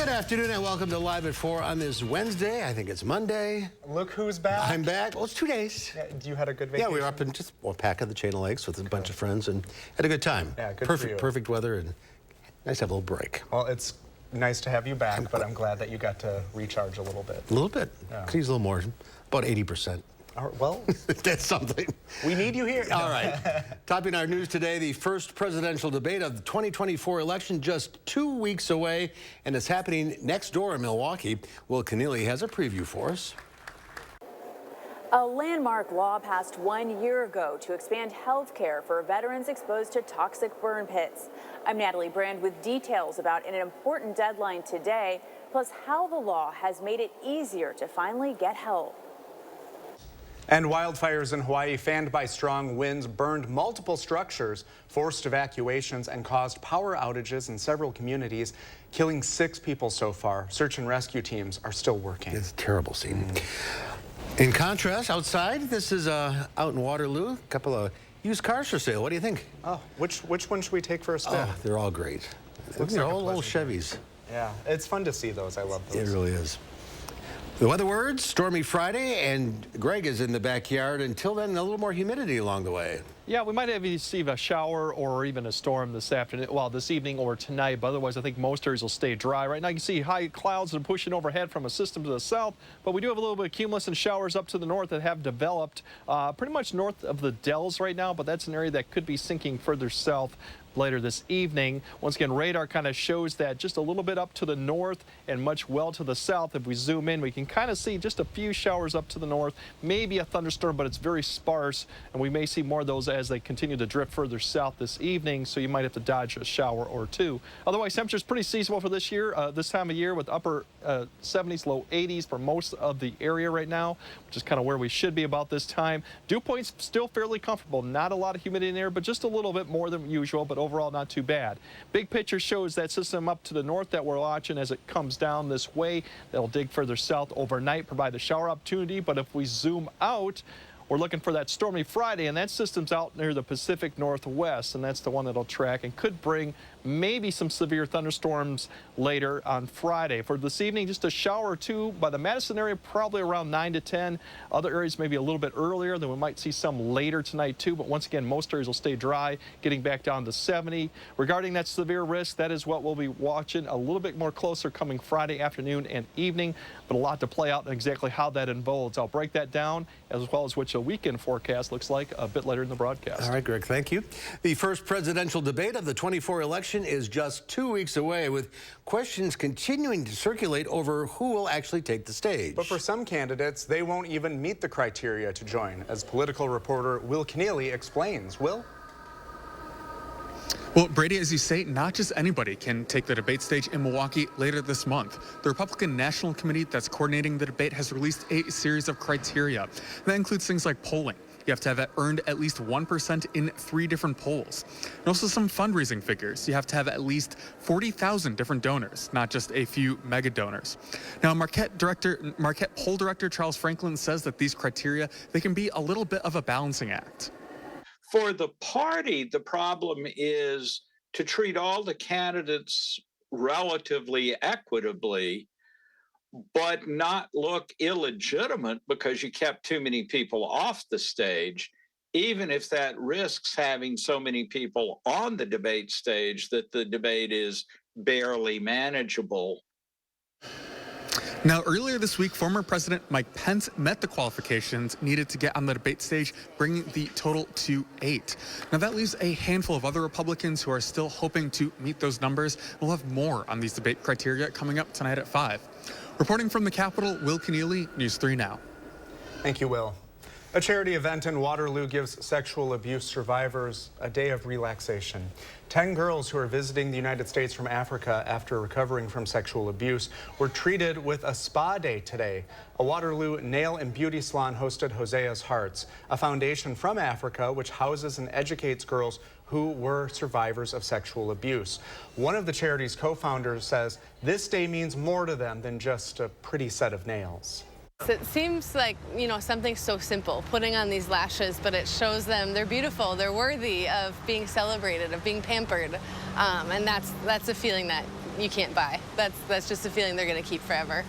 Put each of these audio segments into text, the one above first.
Good afternoon and welcome to Live at 4 on this Wednesday. I think it's Monday. Look who's back. I'm back. Well, it's 2 days. Yeah, you had a good vacation? Yeah, we were up in just Pack of the Chain of Lakes with a bunch of friends and had a good time. Yeah, good Perfect, for you. perfect weather and nice to have a little break. Well, it's nice to have you back, but I'm glad that you got to recharge a little bit. A little bit. Yeah. Could use a little more, about 80%. Well, that's something. We need you here. All right. Topping our news today, the first presidential debate of the 2024 election just 2 weeks away, and it's happening next door in Milwaukee. Will Keneally has a preview for us. A landmark law passed 1 year ago to expand health care for veterans exposed to toxic burn pits. I'm Natalie Brand with details about an important deadline today, plus how the law has made it easier to finally get help. And wildfires in Hawaii, fanned by strong winds, burned multiple structures, forced evacuations, and caused power outages in several communities, killing 6 people so far. Search and rescue teams are still working. It's a terrible scene. In contrast, outside, this is out in Waterloo, a couple of used cars for sale. What do you think? Oh, which one should we take for a spin? Oh, they're all great. Looks They're like a all old pleasant Chevys. Yeah, it's fun to see those. I love those. It really is. The weather words, stormy Friday, and Greg is in the backyard. Until then, a little more humidity along the way. Yeah, we might have received a shower or even a storm this afternoon, well, this evening or tonight, but otherwise I think most areas will stay dry. Right now you can see high clouds that are pushing overhead from a system to the south, but we do have a little bit of cumulus and showers up to the north that have developed pretty much north of the Dells right now, but that's an area that could be sinking further south later this evening. Once again, radar kind of shows that just a little bit up to the north and much well to the south. If we zoom in, we can kind of see just a few showers up to the north, maybe a thunderstorm, but it's very sparse, and we may see more of those as they continue to drift further south this evening, so you might have to dodge a shower or two. Otherwise, temperatures pretty seasonable for this year, this time of year, with upper 70s, low 80s for most of the area right now, which is kind of where we should be about this time. Dew points still fairly comfortable, not a lot of humidity in there, but just a little bit more than usual, but overall not too bad. Big picture shows that system up to the north that we're watching as it comes down this way. That'll dig further south overnight, provide the shower opportunity, but if we zoom out, we're looking for that stormy Friday, and that system's out near the Pacific Northwest, and that's the one that'll track and could bring maybe some severe thunderstorms later on Friday. For this evening, just a shower or two by the Madison area, probably around 9 to 10. Other areas maybe a little bit earlier, then we might see some later tonight too, but once again, most areas will stay dry, getting back down to 70. Regarding that severe risk, that is what we'll be watching a little bit more closer coming Friday afternoon and evening, but a lot to play out and exactly how that unfolds. I'll break that down as well as what a weekend forecast looks like a bit later in the broadcast. All right, Greg, thank you. The first presidential debate of the 24 election is just 2 weeks away, with questions continuing to circulate over who will actually take the stage. But for some candidates, they won't even meet the criteria to join, as political reporter Will Keneally explains. Will? Well, Brady, as you say, not just anybody can take the debate stage in Milwaukee later this month. The Republican National Committee that's coordinating the debate has released a series of criteria. That includes things like polling. You have to have earned at least 1% in 3 different polls. And also some fundraising figures. You have to have at least 40,000 different donors, not just a few mega donors. Now, Marquette poll director Charles Franklin says that these criteria, they can be a little bit of a balancing act. For the party, the problem is to treat all the candidates relatively equitably, but not look illegitimate because you kept too many people off the stage, even if that risks having so many people on the debate stage that the debate is barely manageable. Now, earlier this week, former President Mike Pence met the qualifications needed to get on the debate stage, bringing the total to 8. Now, that leaves a handful of other Republicans who are still hoping to meet those numbers. We'll have more on these debate criteria coming up tonight at 5. Reporting from the Capitol, Will Keneally, News 3 Now. Thank you, Will. A charity event in Waterloo gives sexual abuse survivors a day of relaxation. 10 girls who are visiting the United States from Africa after recovering from sexual abuse were treated with a spa day today. A Waterloo nail and beauty salon hosted Hosea's Hearts, a foundation from Africa which houses and educates girls who were survivors of sexual abuse. One of the charity's co-founders says this day means more to them than just a pretty set of nails. It seems like, something so simple, putting on these lashes, but it shows them they're beautiful, they're worthy of being celebrated, of being pampered, and that's a feeling that you can't buy. That's just a feeling they're going to keep forever.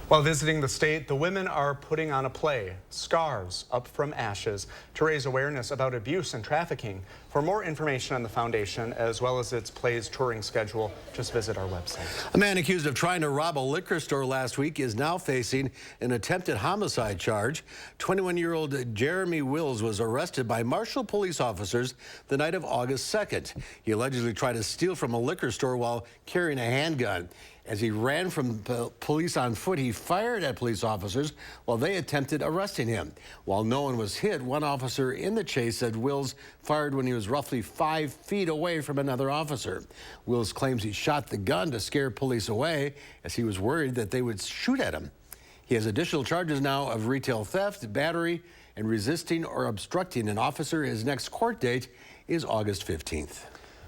While visiting the state, the women are putting on a play, Scars Up From Ashes, to raise awareness about abuse and trafficking. For more information on the foundation, as well as its play's touring schedule, just visit our website. A man accused of trying to rob a liquor store last week is now facing an attempted homicide charge. 21-year-old Jeremy Wills was arrested by Marshall police officers the night of August 2nd. He allegedly tried to steal from a liquor store while carrying a handgun. As he ran from police on foot, he fired at police officers while they attempted arresting him. While no one was hit, one officer in the chase said Wills fired when he was roughly 5 feet away from another officer. Wills claims he shot the gun to scare police away as he was worried that they would shoot at him. He has additional charges now of retail theft, battery, and resisting or obstructing an officer. His next court date is August 15th.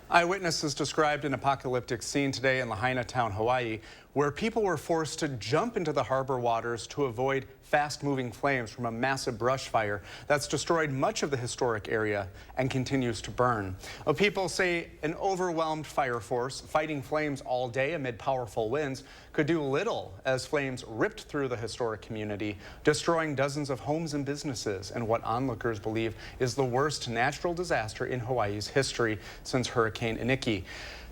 Eyewitnesses described an apocalyptic scene today in Lahaina Town, Hawaii, where people were forced to jump into the harbor waters to avoid fast-moving flames from a massive brush fire that's destroyed much of the historic area and continues to burn. People say an overwhelmed fire force fighting flames all day amid powerful winds could do little as flames ripped through the historic community, destroying dozens of homes and businesses in what onlookers believe is the worst natural disaster in Hawaii's history since Hurricane Iniki.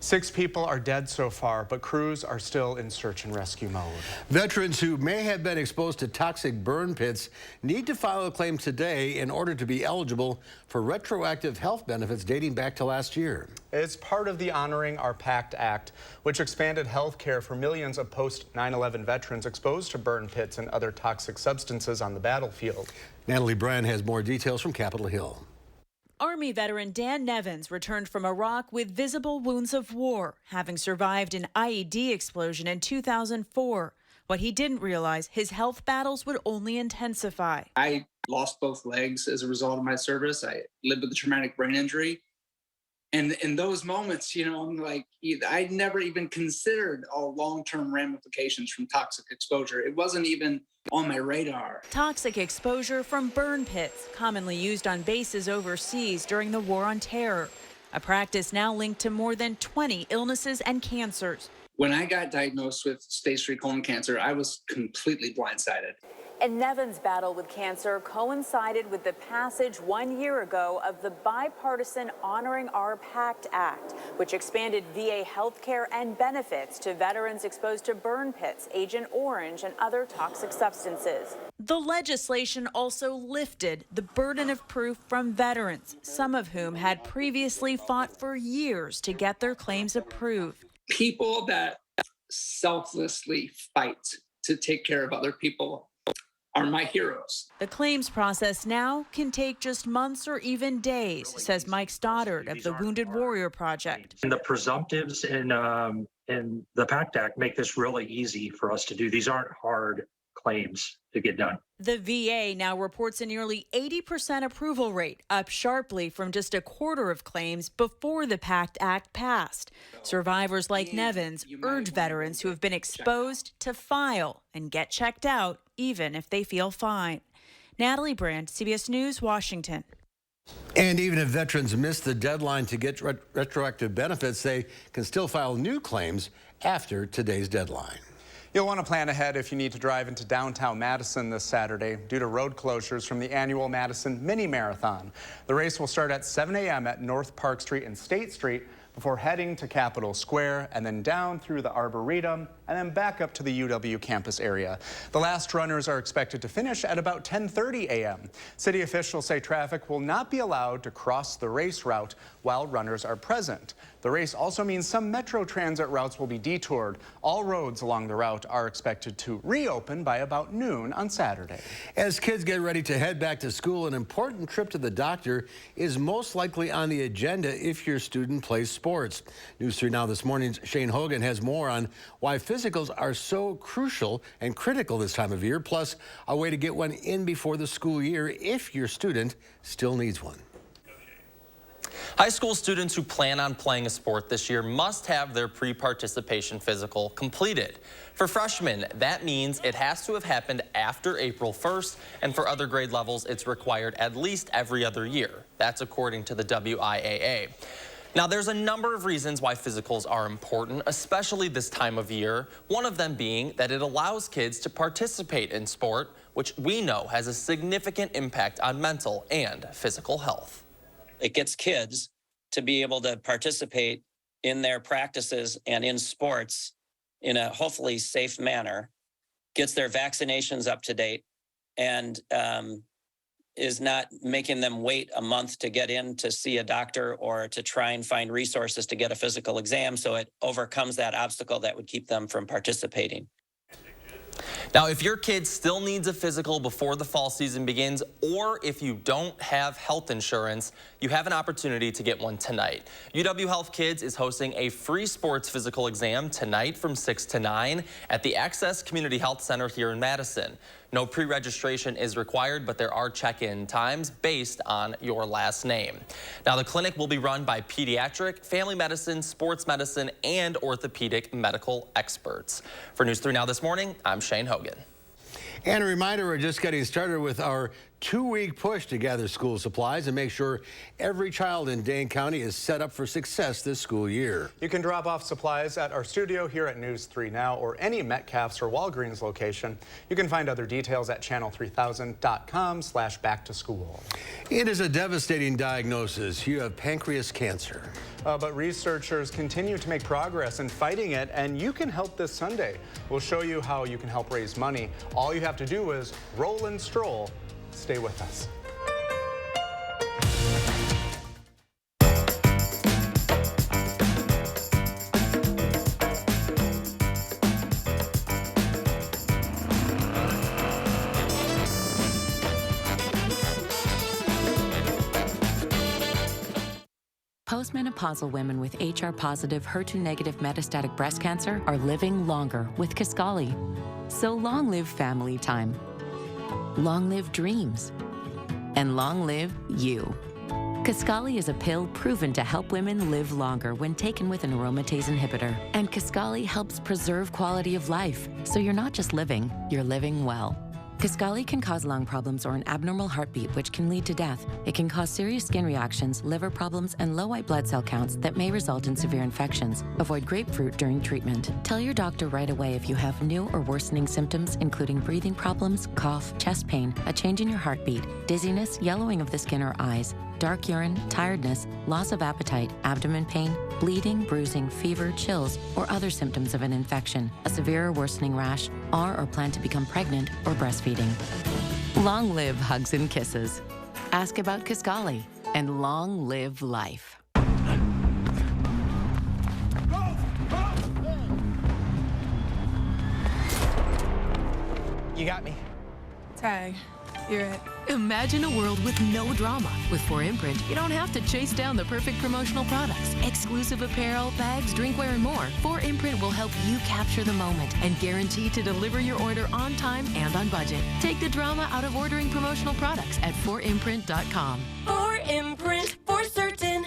6 people are dead so far, but crews are still in search and rescue mode. Veterans who may have been exposed to toxic burn pits need to file a claim today in order to be eligible for retroactive health benefits dating back to last year. It's part of the Honoring Our Pact Act, which expanded health care for millions of post-9/11 veterans exposed to burn pits and other toxic substances on the battlefield. Natalie Brand has more details from Capitol Hill. Army veteran Dan Nevins returned from Iraq with visible wounds of war, having survived an IED explosion in 2004. What he didn't realize, his health battles would only intensify. I lost both legs as a result of my service. I lived with a traumatic brain injury. And in those moments, I'm like, I'd never even considered all long-term ramifications from toxic exposure. It wasn't even on my radar. Toxic exposure from burn pits, commonly used on bases overseas during the War on Terror. A practice now linked to more than 20 illnesses and cancers. When I got diagnosed with stage 3 colon cancer, I was completely blindsided. And Nevin's battle with cancer coincided with the passage 1 year ago of the bipartisan Honoring Our Pact Act, which expanded VA health care and benefits to veterans exposed to burn pits, Agent Orange, and other toxic substances. The legislation also lifted the burden of proof from veterans, some of whom had previously fought for years to get their claims approved. People that selflessly fight to take care of other people are my heroes. The claims process now can take just months or even days, says Mike Stoddard of the Wounded Warrior Project. And the presumptives in the PACT Act make this really easy for us to do. These aren't hard claims to get done. The VA now reports a nearly 80% approval rate, up sharply from just a quarter of claims before the PACT Act passed. Survivors like Nevins urge veterans who have been exposed to file and get checked out, even if they feel fine. Natalie Brand, CBS News, Washington. And even if veterans miss the deadline to get retroactive benefits, they can still file new claims after today's deadline. You'll want to plan ahead if you need to drive into downtown Madison this Saturday due to road closures from the annual Madison Mini Marathon. The race will start at 7 a.m. at North Park Street and State Street before heading to Capitol Square and then down through the Arboretum and then back up to the UW campus area. The last runners are expected to finish at about 10:30 a.m. City officials say traffic will not be allowed to cross the race route while runners are present. The race also means some Metro Transit routes will be detoured. All roads along the route are expected to reopen by about noon on Saturday. As kids get ready to head back to school, an important trip to the doctor is most likely on the agenda if your student plays sports. News 3 Now this morning's Shane Hogan has more on why physicals are so crucial and critical this time of year, plus a way to get one in before the school year if your student still needs one. High school students who plan on playing a sport this year must have their pre-participation physical completed. For freshmen, that means it has to have happened after April 1st, and for other grade levels, it's required at least every other year. That's according to the WIAA. Now, there's a number of reasons why physicals are important, especially this time of year. One of them being that it allows kids to participate in sport, which we know has a significant impact on mental and physical health. It gets kids to be able to participate in their practices and in sports in a hopefully safe manner, gets their vaccinations up to date, and is not making them wait a month to get in to see a doctor or to try and find resources to get a physical exam. So it overcomes that obstacle that would keep them from participating. Now, if your kid still needs a physical before the fall season begins, or if you don't have health insurance, you have an opportunity to get one tonight. UW Health Kids is hosting a free sports physical exam tonight from 6 to 9 at the Access Community Health Center here in Madison. No pre-registration is required, but there are check-in times based on your last name. Now, the clinic will be run by pediatric, family medicine, sports medicine, and orthopedic medical experts. For News 3 Now this morning, I'm Shane Hogan. And a reminder, we're just getting started with our 2-week push to gather school supplies and make sure every child in Dane County is set up for success this school year. You can drop off supplies at our studio here at News 3 Now or any Metcalf's or Walgreens location. You can find other details at channel3000.com/backtoschool. It is a devastating diagnosis. You have pancreas cancer. But researchers continue to make progress in fighting it, and you can help this Sunday. We'll show you how you can help raise money. All you have to do is roll and stroll. Stay with us. Postmenopausal women with HR-positive, HER2-negative metastatic breast cancer are living longer with Kisqali. So long live family time. Long live dreams. And long live you. Kisqali is a pill proven to help women live longer when taken with an aromatase inhibitor. And Kisqali helps preserve quality of life. So you're not just living, you're living well. Kisqali can cause lung problems or an abnormal heartbeat, which can lead to death. It can cause serious skin reactions, liver problems, and low white blood cell counts that may result in severe infections. Avoid grapefruit during treatment. Tell your doctor right away if you have new or worsening symptoms, including breathing problems, cough, chest pain, a change in your heartbeat, dizziness, yellowing of the skin or eyes, dark urine, tiredness, loss of appetite, abdomen pain, bleeding, bruising, fever, chills, or other symptoms of an infection, a severe or worsening rash, or plan to become pregnant or breastfeeding. Long live hugs and kisses. Ask about Kisqali, and long live life. You got me. Tag. You're it. Imagine a world with no drama. With 4imprint, you don't have to chase down the perfect promotional products. Exclusive apparel, bags, drinkware, and more. 4imprint will help you capture the moment and guarantee to deliver your order on time and on budget. Take the drama out of ordering promotional products at 4imprint.com. 4imprint, for certain.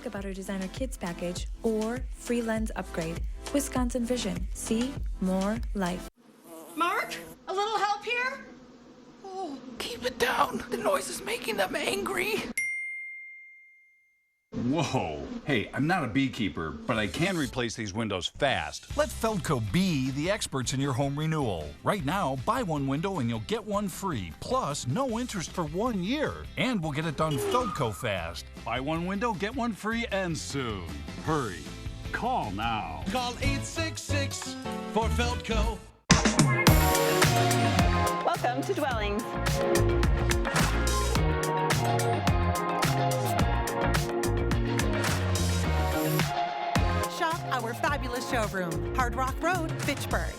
About our designer kids package or free lens upgrade. Wisconsin Vision. See more life. Mark, a little help here? Oh, keep it down. The noise is making them angry. Whoa. Hey, I'm not a beekeeper, but I can replace these windows fast. Let Feldco be the experts in your home renewal. Right now, buy one window and you'll get one free. Plus, no interest for 1 year. And we'll get it done Feldco fast. Buy one window, get one free, and soon. Hurry. Call now. Call 866 for Feldco. Welcome to Dwellings. Shop our fabulous showroom, Hard Rock Road, Fitchburg.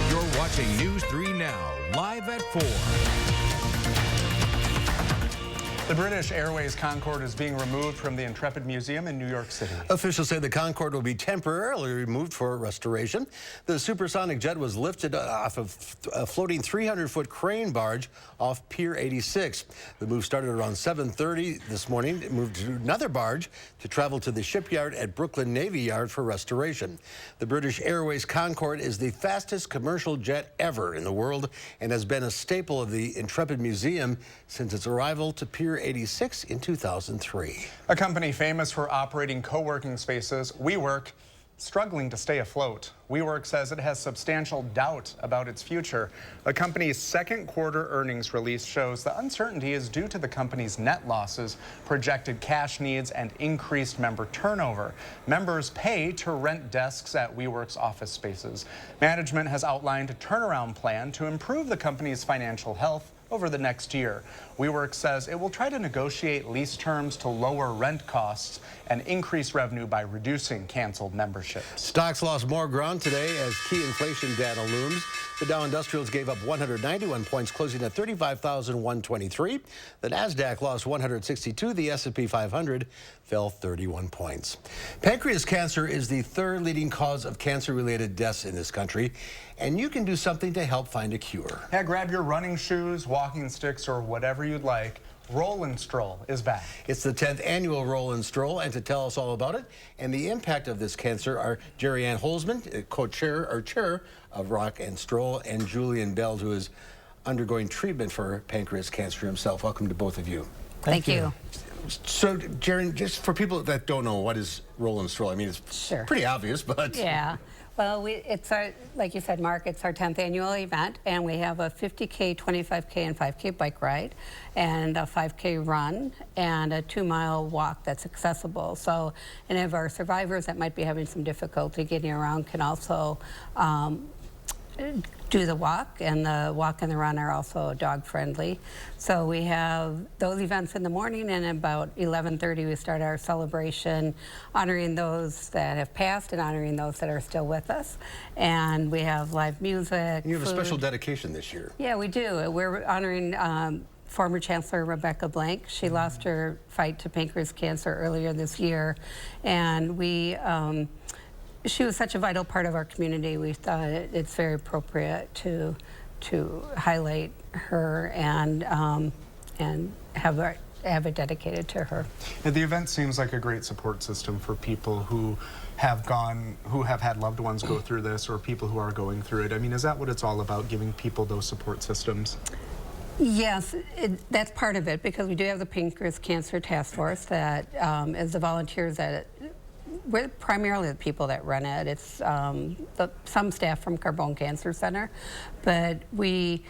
You're watching News 3 Now, live at 4. The British Airways Concorde is being removed from the Intrepid Museum in New York City. Officials say the Concorde will be temporarily removed for restoration. The supersonic jet was lifted off of a floating 300-foot crane barge off Pier 86. The move started around 7:30 this morning. It moved to another barge to travel to the shipyard at Brooklyn Navy Yard for restoration. The British Airways Concorde is the fastest commercial jet ever in the world and has been a staple of the Intrepid Museum since its arrival to Pier 86 in 2003. A company famous for operating co-working spaces, WeWork, struggling to stay afloat. WeWork says it has substantial doubt about its future. The company's second quarter earnings release shows the uncertainty is due to the company's net losses, projected cash needs, and increased member turnover. Members pay to rent desks at WeWork's office spaces. Management has outlined a turnaround plan to improve the company's financial health over the next year. WeWork says it will try to negotiate lease terms to lower rent costs and increase revenue by reducing canceled memberships. Stocks lost more ground today as key inflation data looms. The Dow Industrials gave up 191 points, closing at 35,123. The Nasdaq lost 162. The S&P 500 fell 31 points. Pancreas cancer is the third leading cause of cancer-related deaths in this country, and you can do something to help find a cure. Yeah, grab your running shoes, walking sticks, or whatever you'd like. Roll and Stroll is back. It's the 10th annual Roll and Stroll, and to tell us all about it and the impact of this cancer are Jerry Ann Holzman, co-chair or chair of Rock and Stroll, and Julian Bell, who is undergoing treatment for pancreas cancer himself. Welcome to both of you. Thank you. So, Jerry, just for people that don't know, what is Roll and Stroll? I mean, it's pretty obvious, but... Yeah. Well, it's our, like you said, Mark, it's our 10th annual event, and we have a 50K, 25K, and 5K bike ride, and a 5K run, and a 2-mile walk that's accessible. So any of our survivors that might be having some difficulty getting around can also do the walk, and the walk and the run are also dog friendly. So we have those events in the morning, and about 11:30 we start our celebration, honoring those that have passed and honoring those that are still with us. And we have live music. You have food. a special dedication this year. Yeah, we do. We're honoring former Chancellor Rebecca Blank. She lost her fight to pancreas cancer earlier this year, and she was such a vital part of our community. We thought it's very appropriate to highlight her and have it dedicated to her. And the event seems like a great support system for people who have had loved ones go through this, or people who are going through it. I mean, is that what it's all about, giving people those support systems? Yes, that's part of it, because we do have the Pancreas Cancer Task Force that is the volunteers that we're primarily the people that run it. It's some staff from Carbone Cancer Center, but we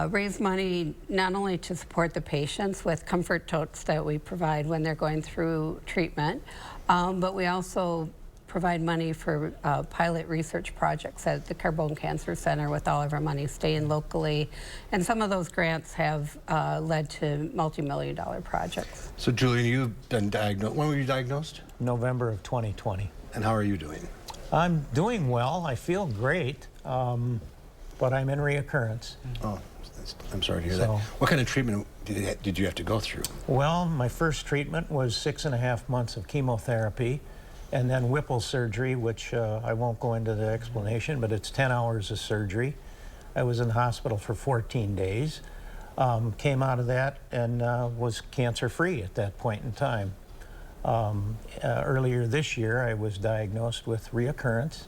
raise money not only to support the patients with comfort totes that we provide when they're going through treatment, but we also provide money for pilot research projects at the Carbone Cancer Center, with all of our money staying locally. And some of those grants have led to multi-million-dollar projects. So, Julian, you've been diagnosed. When were you diagnosed? November of 2020. And how are you doing? I'm doing well. I feel great, but I'm in reoccurrence. Oh, I'm sorry to hear that. What kind of treatment did you have to go through? Well, my first treatment was 6.5 months of chemotherapy, and then Whipple surgery, which I won't go into the explanation, but it's 10 hours of surgery. I was in the hospital for 14 days, came out of that, and was cancer-free at that point in time. Earlier this year, I was diagnosed with reoccurrence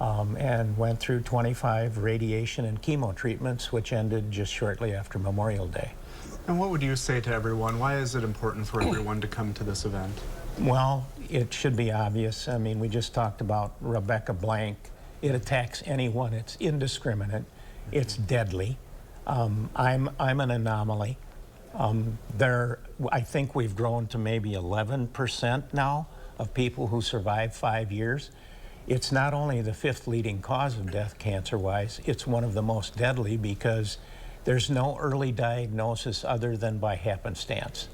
and went through 25 radiation and chemo treatments, which ended just shortly after Memorial Day. And what would you say to everyone? Why is it important for everyone to come to this event? Well, it should be obvious. I mean, we just talked about Rebecca Blank. It attacks anyone. It's indiscriminate. It's deadly. I'm an anomaly. I think we've grown to maybe 11% now of people who survive 5 years. It's not only the 5th leading cause of death cancer-wise, it's one of the most deadly because there's no early diagnosis other than by happenstance.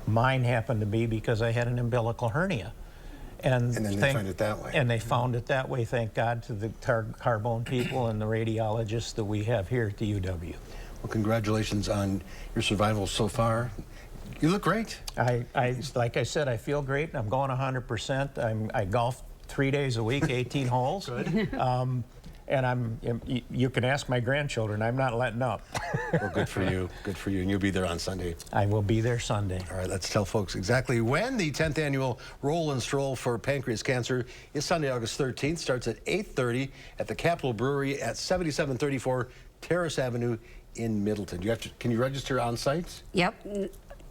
Mine happened to be because I had an umbilical hernia. And then they find it that way. And they found it that way, thank God, to the Carbone people and the radiologists that we have here at the UW. Well, congratulations on your survival so far. You look great. Like I said, I feel great. I'm going 100%. I golf 3 days a week, 18 holes. Good. And you can ask my grandchildren, I'm not letting up. Well, good for you. Good for you. And you'll be there on Sunday. I will be there Sunday. All right, let's tell folks exactly when the 10th annual Roll and Stroll for Pancreas Cancer is Sunday, August 13th. Starts at 8:30 at the Capitol Brewery at 7734 Terrace Avenue in Middleton. Can you register on site? Yep.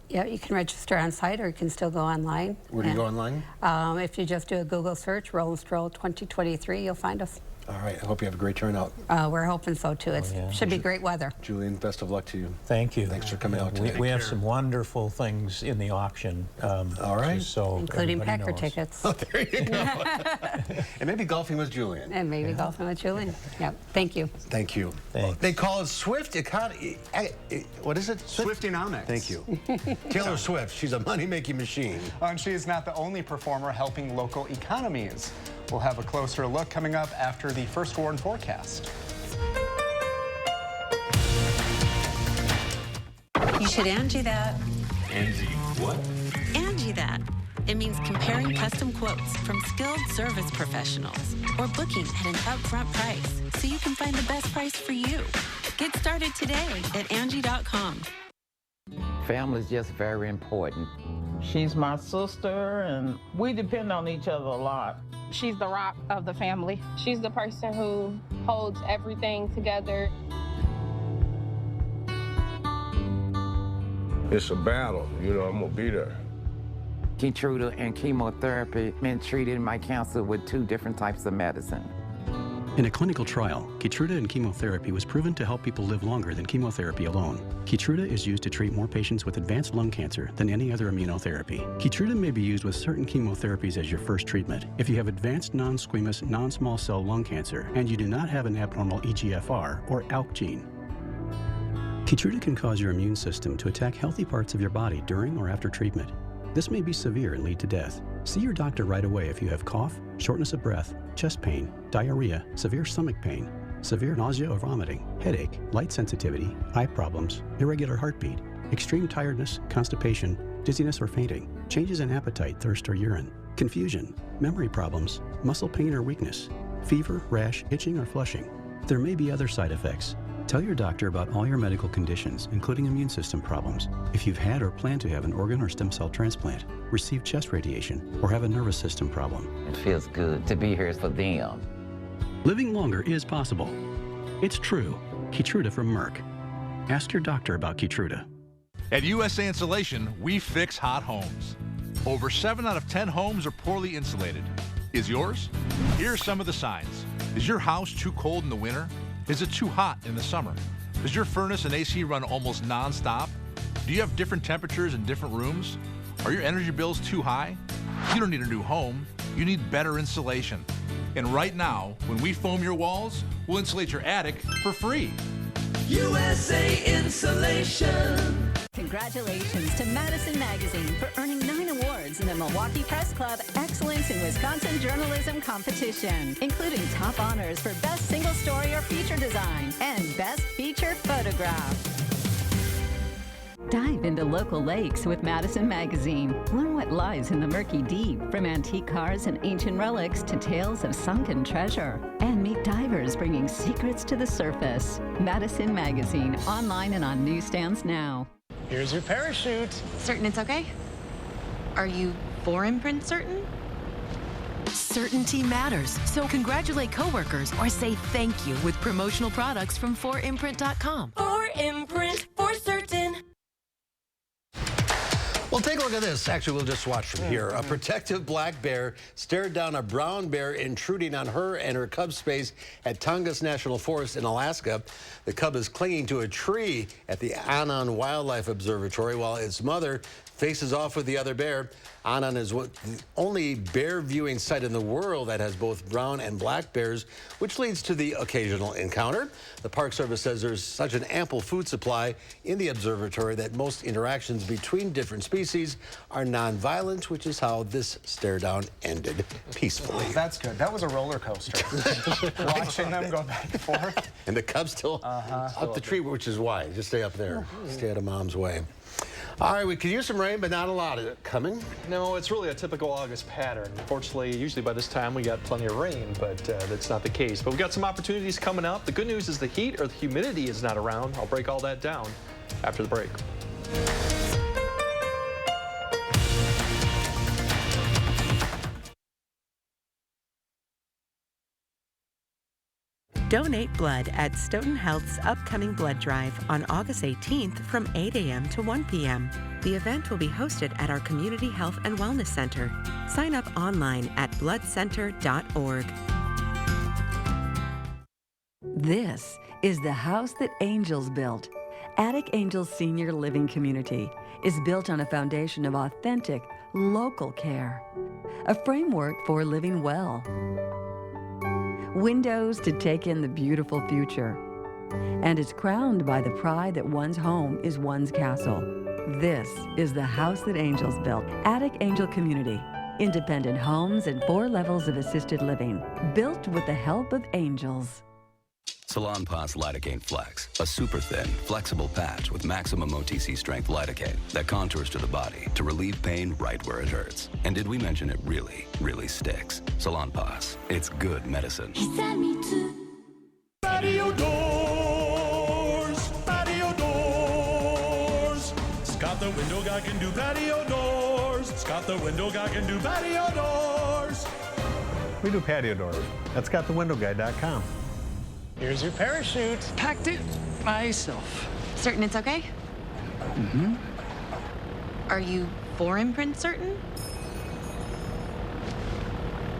Yeah, you can register on site or you can still go online. Where do you go online? If you just do a Google search, Roll and Stroll 2023, you'll find us. All right, I hope you have a great turnout. We're hoping so too. It should be great weather. Julian, best of luck to you. Thank you. Thanks for coming out today. We have some wonderful things in the auction. All right. So including Packer tickets. Oh, there you go. And maybe golfing with Julian. And maybe golfing with Julian. Yep. Thank you. Thank you. Thanks. They call it Swift economy. What is it? Swiftonomics. Thank you. Taylor Swift, she's a money-making machine. And she is not the only performer helping local economies. We'll have a closer look coming up after the first warn forecast. You should Angie that. Angie what? Angie that. It means comparing custom quotes from skilled service professionals or booking at an upfront price so you can find the best price for you. Get started today at Angie.com. Family is just very important. She's my sister, and we depend on each other a lot. She's the rock of the family. She's the person who holds everything together. It's a battle, you know, I'm gonna be there. Keytruda and chemotherapy been treated my cancer with 2 different types of medicine. In a clinical trial, Keytruda and chemotherapy was proven to help people live longer than chemotherapy alone. Keytruda is used to treat more patients with advanced lung cancer than any other immunotherapy. Keytruda may be used with certain chemotherapies as your first treatment. If you have advanced non-squamous, non-small cell lung cancer and you do not have an abnormal EGFR or ALK gene. Keytruda can cause your immune system to attack healthy parts of your body during or after treatment. This may be severe and lead to death. See your doctor right away if you have cough, shortness of breath, chest pain, diarrhea, severe stomach pain, severe nausea or vomiting, headache, light sensitivity, eye problems, irregular heartbeat, extreme tiredness, constipation, dizziness or fainting, changes in appetite, thirst or urine, confusion, memory problems, muscle pain or weakness, fever, rash, itching or flushing. There may be other side effects. Tell your doctor about all your medical conditions, including immune system problems. If you've had or plan to have an organ or stem cell transplant, receive chest radiation, or have a nervous system problem. It feels good to be here for them. Living longer is possible. It's true. Keytruda from Merck. Ask your doctor about Keytruda. At USA Insulation, we fix hot homes. Over 7 out of 10 homes are poorly insulated. Is yours? Here are some of the signs. Is your house too cold in the winter? Is it too hot in the summer? Does your furnace and AC run almost non-stop? Do you have different temperatures in different rooms? Are your energy bills too high? You don't need a new home. You need better insulation. And right now, when we foam your walls, we'll insulate your attic for free. USA Insulation. Congratulations to Madison Magazine for earning 9 awards in the Milwaukee Press Club Excellence in Wisconsin Journalism Competition, including top honors for Best Single Story or Feature Design and Best Feature Photograph. Dive into local lakes with Madison Magazine. Learn what lies in the murky deep, from antique cars and ancient relics to tales of sunken treasure. And meet divers bringing secrets to the surface. Madison Magazine, online and on newsstands now. Here's your parachute. Certain it's okay? Are you for imprint certain? Certainty matters, so congratulate coworkers or say thank you with promotional products from 4imprint.com. 4imprint for certain. Well, take a look at this. Actually, we'll just watch from here. A protective black bear stared down a brown bear intruding on her and her cub space at Tongass National Forest in Alaska. The cub is clinging to a tree at the Annan Wildlife Observatory while its mother faces off with the other bear. Annan is the only bear viewing site in the world that has both brown and black bears, which leads to the occasional encounter. The Park Service says there's such an ample food supply in the observatory that most interactions between different species are non-violent, which is how this stare down ended peacefully. That's good. That was a roller coaster. Watching them go back and forth. And the cub's still up the tree, which is why. Just stay up there. Stay out of mom's way. All right, we could use some rain, but not a lot of it coming. No, it's really a typical August pattern. Unfortunately, usually by this time we got plenty of rain, but that's not the case. But we've got some opportunities coming up. The good news is the heat or the humidity is not around. I'll break all that down after the break. Donate blood at Stoughton Health's upcoming blood drive on August 18th from 8 a.m. to 1 p.m. The event will be hosted at our Community Health and Wellness Center. Sign up online at bloodcenter.org. This is the house that angels built. Attic Angels Senior Living Community is built on a foundation of authentic, local care, a framework for living well. Windows to take in the beautiful future. And it's crowned by the pride that one's home is one's castle. This is the house that angels built. Attic Angel Community. Independent homes and 4 levels of assisted living. Built with the help of angels. Salonpas Lidocaine Flex, a super thin, flexible patch with maximum OTC strength lidocaine that contours to the body to relieve pain right where it hurts. And did we mention it really, really sticks? Salonpas, it's good medicine. Patio doors, patio doors. Scott the window guy can do patio doors. Scott the window guy can do patio doors. We do patio doors at scottthewindowguy.com. Here's your parachute. Packed it myself. Certain it's okay? Mm-hmm. Are you for Imprint certain?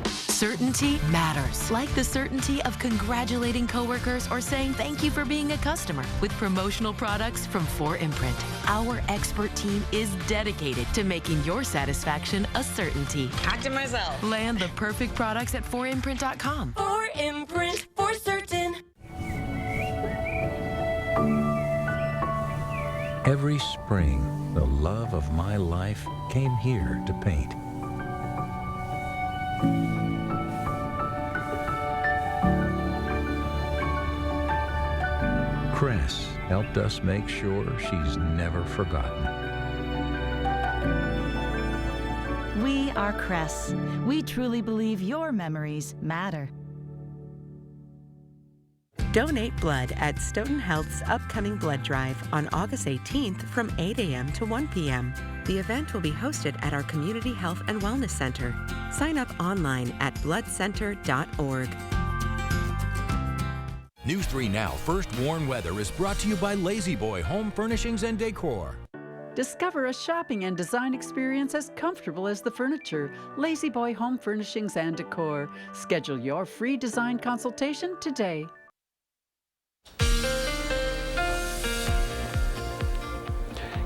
Certainty matters. Like the certainty of congratulating coworkers or saying thank you for being a customer with promotional products from 4imprint. Our expert team is dedicated to making your satisfaction a certainty. Packed it myself. Land the perfect products at 4imprint.com. 4imprint, for certain. Every spring, the love of my life came here to paint. Cress helped us make sure she's never forgotten. We are Cress. We truly believe your memories matter. Donate blood at Stoughton Health's upcoming blood drive on August 18th from 8 a.m. to 1 p.m. The event will be hosted at our Community Health and Wellness Center. Sign up online at bloodcenter.org. News 3 Now First Warn Weather is brought to you by Lazy Boy Home Furnishings and Decor. Discover a shopping and design experience as comfortable as the furniture. Lazy Boy Home Furnishings and Decor. Schedule your free design consultation today.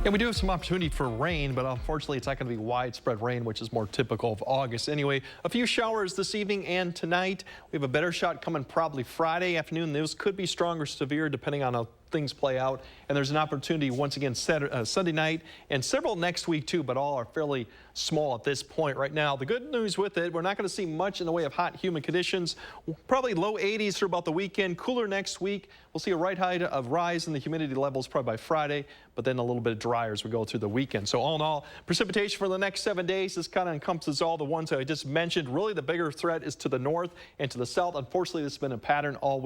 Yeah, we do have some opportunity for rain, but unfortunately it's not going to be widespread rain, which is more typical of August. Anyway, a few showers this evening and tonight. We have a better shot coming probably Friday afternoon. Those could be strong or severe depending on how things play out. And there's an opportunity once again Sunday night and several next week too, but all are fairly small at this point right now. The good news with it, we're not going to see much in the way of hot, humid conditions. Probably low 80s for about the weekend. Cooler next week. We'll see a rise in the humidity levels probably by Friday, but then a little bit drier as we go through the weekend. So all in all, precipitation for the next 7 days. This kind of encompasses all the ones that I just mentioned. Really, the bigger threat is to the north and to the south. Unfortunately, this has been a pattern all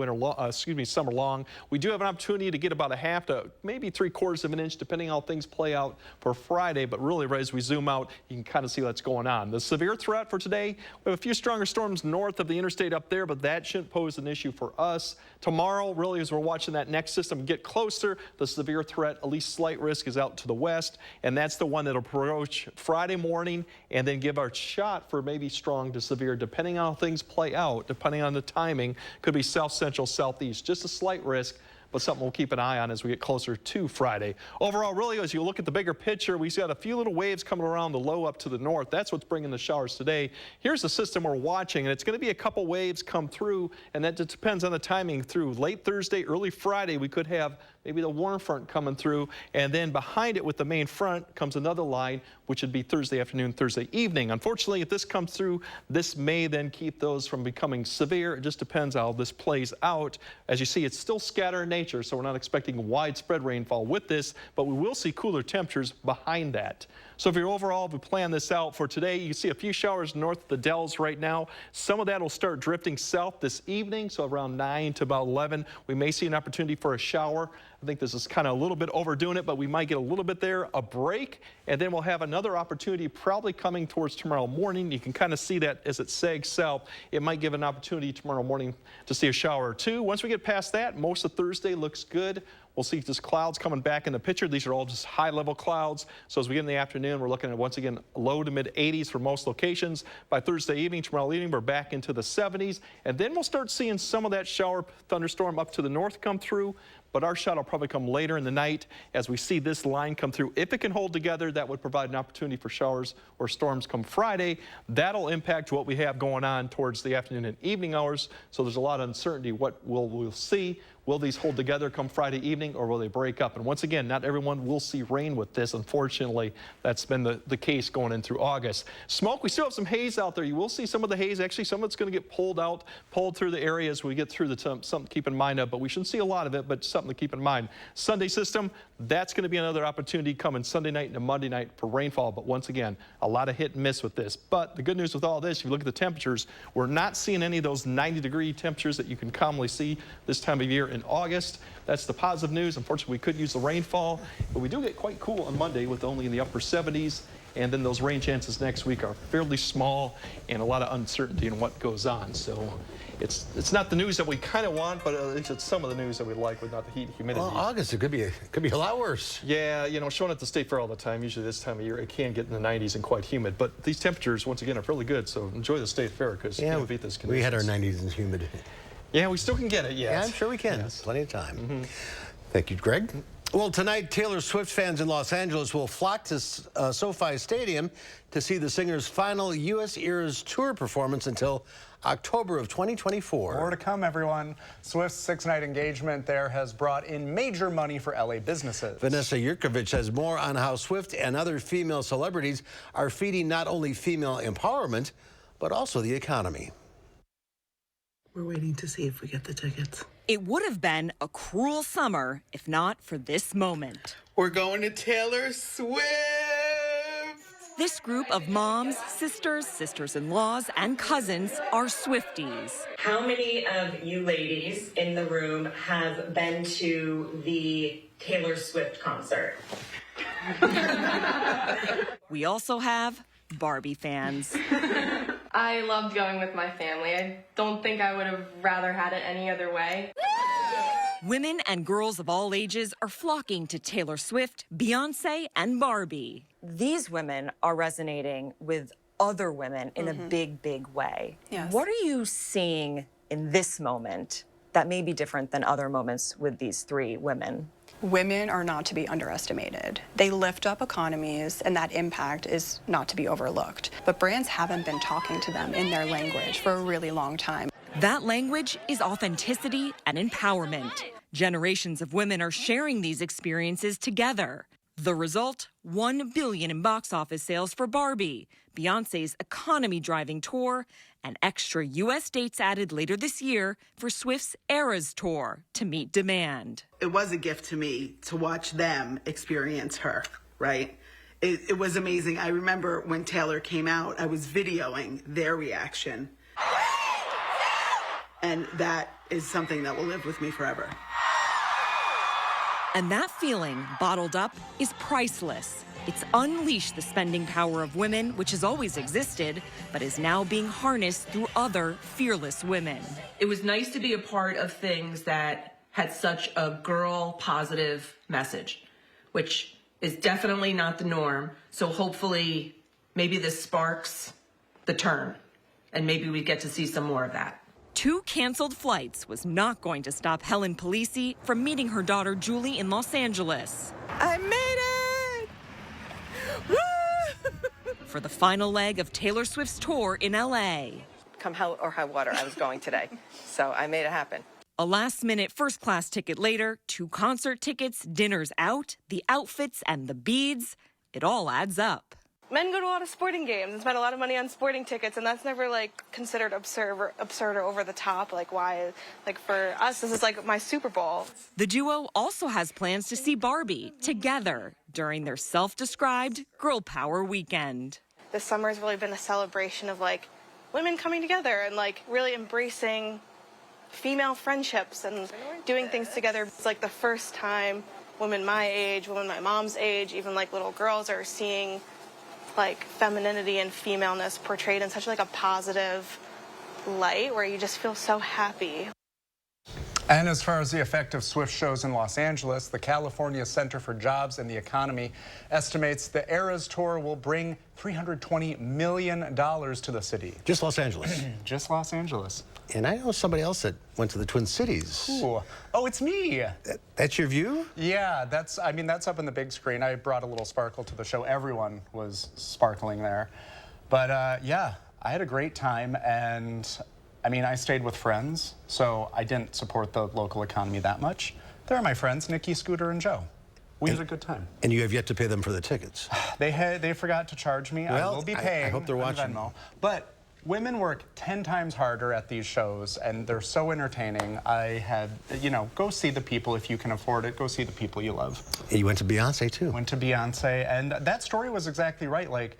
summer long. We do have an opportunity to get about a half to maybe 3/4 of an inch, depending on how things play out for Friday. But really, right as we zoom out, you can kind of see what's going on. The severe threat for today, we have a few stronger storms north of the interstate up there, but that shouldn't pose an issue for us. Tomorrow, really, as we're watching that next system get closer, the severe threat, at least slight risk, is out to the west, and that's the one that'll approach Friday morning and then give our shot for maybe strong to severe, depending on how things play out, depending on the timing. Could be south central, southeast, just a slight risk, but something we'll keep an eye on as we get closer to Friday. Overall, really, as you look at the bigger picture, we've got a few little waves coming around the low up to the north. That's what's bringing the showers today. Here's the system we're watching, and it's going to be a couple waves come through, and that just depends on the timing through late Thursday, early Friday. We could have maybe the warm front coming through, and then behind it with the main front comes another line, which would be Thursday afternoon, Thursday evening. Unfortunately, if this comes through, this may then keep those from becoming severe. It just depends how this plays out. As you see, it's still scattered in nature, so we're not expecting widespread rainfall with this, but we will see cooler temperatures behind that. So if you're overall, if we plan this out for today, you can see a few showers north of the Dells right now. Some of that will start drifting south this evening, so around 9 to about 11. We may see an opportunity for a shower. I think this is kind of a little bit overdoing it, but we might get a little bit there, a break, and then we'll have another opportunity probably coming towards tomorrow morning. You can kind of see that as it sags south. It might give an opportunity tomorrow morning to see a shower or two. Once we get past that, most of Thursday looks good. We'll see just clouds coming back in the picture. These are all just high-level clouds. So as we get in the afternoon, we're looking at, once again, low to mid-80s for most locations. By Thursday evening, tomorrow evening, we're back into the 70s. And then we'll start seeing some of that shower thunderstorm up to the north come through. But our shot will probably come later in the night as we see this line come through. If it can hold together, that would provide an opportunity for showers or storms come Friday. That'll impact what we have going on towards the afternoon and evening hours. So there's a lot of uncertainty what we'll see. Will these hold together come Friday evening, or will they break up? And once again, not everyone will see rain with this. Unfortunately, that's been the case going in through August. Smoke, we still have some haze out there. You will see some of the haze. Actually, some of it's going to get pulled through the area as we get through the something to keep in mind of, but we shouldn't see a lot of it, but something to keep in mind. Sunday system, that's going to be another opportunity coming Sunday night into Monday night for rainfall. But once again, a lot of hit and miss with this. But the good news with all this, if you look at the temperatures, we're not seeing any of those 90-degree temperatures that you can commonly see this time of year in August. That's the positive news. Unfortunately, we could use the rainfall, but we do get quite cool on Monday with only in the upper 70s. And then those rain chances next week are fairly small and a lot of uncertainty in what goes on. So it's not the news that we kind of want, but at least it's some of the news that we like with not the heat and humidity. Well, August, it could be a lot worse. Yeah, you know, showing at the State Fair all the time, usually this time of year, it can get in the 90s and quite humid. But these temperatures, once again, are really good. So enjoy the State Fair because you can't beat this conditions. We had our 90s and humid. Yeah, we still can get it, yes. Yeah, I'm sure we can. Yes. Plenty of time. Thank you, Greg. Well, tonight, Taylor Swift fans in Los Angeles will flock to SoFi Stadium to see the singer's final U.S. Eras tour performance until October of 2024. More to come, everyone. Swift's 6-night engagement there has brought in major money for LA businesses. Vanessa Yurkovich has more on how Swift and other female celebrities are feeding not only female empowerment, but also the economy. We're waiting to see if we get the tickets. It would have been a cruel summer if not for this moment. We're going to Taylor Swift! This group of moms, sisters, sisters-in-laws, and cousins are Swifties. How many of you ladies in the room have been to the Taylor Swift concert? We also have Barbie fans. I loved going with my family. I don't think I would have rather had it any other way. Women and girls of all ages are flocking to Taylor Swift, Beyonce, and Barbie. These women are resonating with other women in a big, big way. Yes. What are you seeing in this moment that may be different than other moments with these three women? Women are not to be underestimated. They lift up economies, and that impact is not to be overlooked. But brands haven't been talking to them in their language for a really long time. That language is authenticity and empowerment. Generations of women are sharing these experiences together. The result, $1 billion in box office sales for Barbie, Beyonce's economy-driving tour, and extra U.S. dates added later this year for Swift's Eras tour to meet demand. It was a gift to me to watch them experience her, right? It was amazing. I remember when Taylor came out, I was videoing their reaction. And that is something that will live with me forever. And that feeling, bottled up, is priceless. It's unleashed the spending power of women, which has always existed, but is now being harnessed through other fearless women. It was nice to be a part of things that had such a girl-positive message, which is definitely not the norm. So hopefully, maybe this sparks the turn, and maybe we get to see some more of that. 2 canceled flights was not going to stop Helen Polisi from meeting her daughter Julie in Los Angeles. I made it! Woo! For the final leg of Taylor Swift's tour in LA. Come hell or high water, I was going today. So I made it happen. A last-minute first-class ticket later, 2 concert tickets, dinners out, the outfits, and the beads. It all adds up. Men go to a lot of sporting games and spend a lot of money on sporting tickets, and that's never like considered absurd or over the top. Like, why? Like, for us, this is like my Super Bowl. The duo also has plans to see Barbie together during their self-described girl power weekend. This summer has really been a celebration of like women coming together and like really embracing female friendships and doing things together. It's like the first time women my age, women my mom's age, even like little girls are seeing like femininity and femaleness portrayed in such like a positive light where you just feel so happy. And as far as the effect of Swift shows in Los Angeles, the California Center for Jobs and the Economy estimates the Eras Tour will bring $320 million to the city. Just Los Angeles. Just Los Angeles. And I know somebody else that went to the Twin Cities. Ooh. Oh, it's me. That's your view? Yeah, that's up in the big screen. I brought a little sparkle to the show. Everyone was sparkling there. But yeah, I had a great time, and I mean, I stayed with friends, so I didn't support the local economy that much. They're my friends, Nikki, Scooter, and Joe. We had a good time. And you have yet to pay them for the tickets. They forgot to charge me. Well, I will be paying. I hope they're watching. Venmo. But women work 10 times harder at these shows, and they're so entertaining. I had, go see the people if you can afford it. Go see the people you love. And you went to Beyonce, too. Went to Beyonce, and that story was exactly right. Like,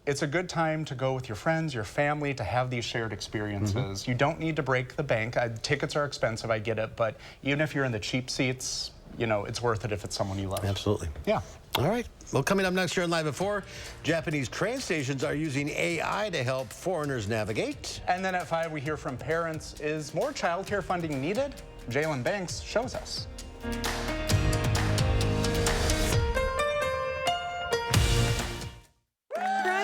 it's a good time to go with your friends, your family, to have these shared experiences. You don't need to break the bank. Tickets are expensive, I get it, but even if you're in the cheap seats, it's worth it if it's someone you love. Absolutely. Yeah. All right. Well, coming up next here on Live at 4, Japanese train stations are using AI to help foreigners navigate. And then at 5, we hear from parents. Is more child care funding needed? Jalen Banks shows us.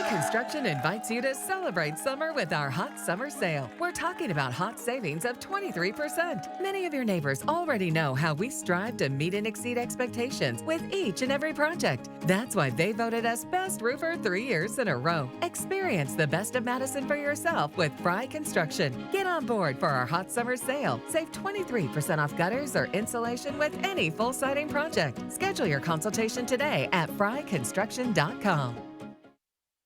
Construction invites you to celebrate summer with our hot summer sale. We're talking about hot savings of 23%. Many of your neighbors already know how we strive to meet and exceed expectations with each and every project. That's why they voted us Best Roofer 3 years in a row. Experience the best of Madison for yourself with Fry Construction. Get on board for our hot summer sale. Save 23% off gutters or insulation with any full siding project. Schedule your consultation today at fryconstruction.com.